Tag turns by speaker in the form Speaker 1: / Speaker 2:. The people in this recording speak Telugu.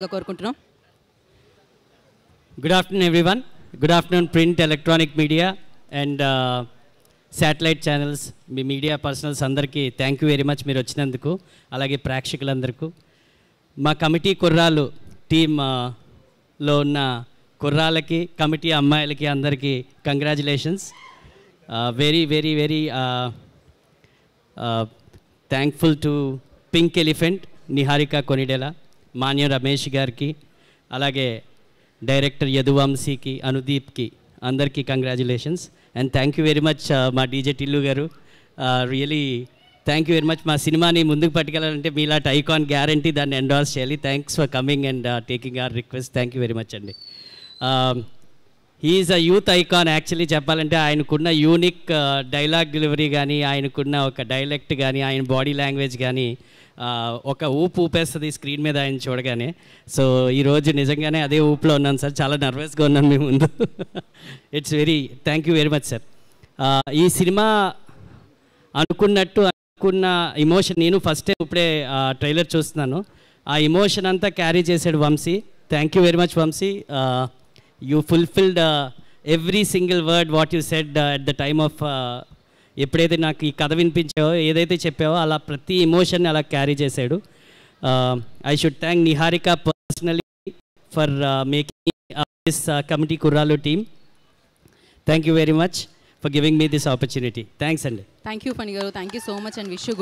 Speaker 1: కోరుకుంటున్నాం.
Speaker 2: Good afternoon, everyone. Good afternoon, print, electronic media, and satellite channels. Me media personals అందరికీ థ్యాంక్ యూ వెరీ మచ్ మీరు వచ్చినందుకు. అలాగే ప్రేక్షకులందరికీ, మా కమిటీ కుర్రాలు టీంలో ఉన్న కుర్రాలకి, కమిటీ అమ్మాయిలకి అందరికీ congratulations. Very very very thankful to Pink Elephant Niharika Konidela, Manya Ramesh గారికి, అలాగే డైరెక్టర్ యదువంశీకి, అనుదీప్కి అందరికీ congratulations. And thank you very much మా డీజే టిల్లు గారు. Really thank you very much. మా సినిమాని ముందుకు పట్టుకెళ్ళాలంటే మీలాంటి ఐకాన్ గ్యారంటీ దాన్ని ఎండార్స్ చేయాలి. Thanks for coming and taking our request. Thank you very much అండి. He is a youth icon. Actually చెప్పాలంటే ఆయనకున్న యూనిక్ డైలాగ్ డెలివరీ కానీ, ఆయనకున్న ఒక డైలెక్ట్ కానీ, ఆయన బాడీ లాంగ్వేజ్ కానీ ఒక ఊపు ఊపేస్తుంది స్క్రీన్ మీద ఆయన చూడగానే. సో ఈరోజు నిజంగానే అదే ఊపులో ఉన్నాను సార్. చాలా నర్వస్గా ఉన్నాను మీ ముందు. It's very thank you very much sir. ఈ సినిమా అనుకున్న ఇమోషన్, నేను ఫస్ట్ టైం ఇప్పుడే ట్రైలర్ చూస్తున్నాను, ఆ ఇమోషన్ అంతా క్యారీ చేశాడు Vamsi. Thank you very much Vamsi. You fulfilled every single word what you said at the time of, ఎప్పుడైతే నాకు ఈ కథ వినిపించావో, ఏదైతే చెప్పావో అలా ప్రతి ఎమోషన్ని అలా క్యారీ చేశాడు. I should thank Niharika personally for making this committee కుర్రాలు team. Thank you very much for giving me this opportunity. Thanks అండి.
Speaker 1: థ్యాంక్ యూ ఫణి గారు. Thank you so much and wish you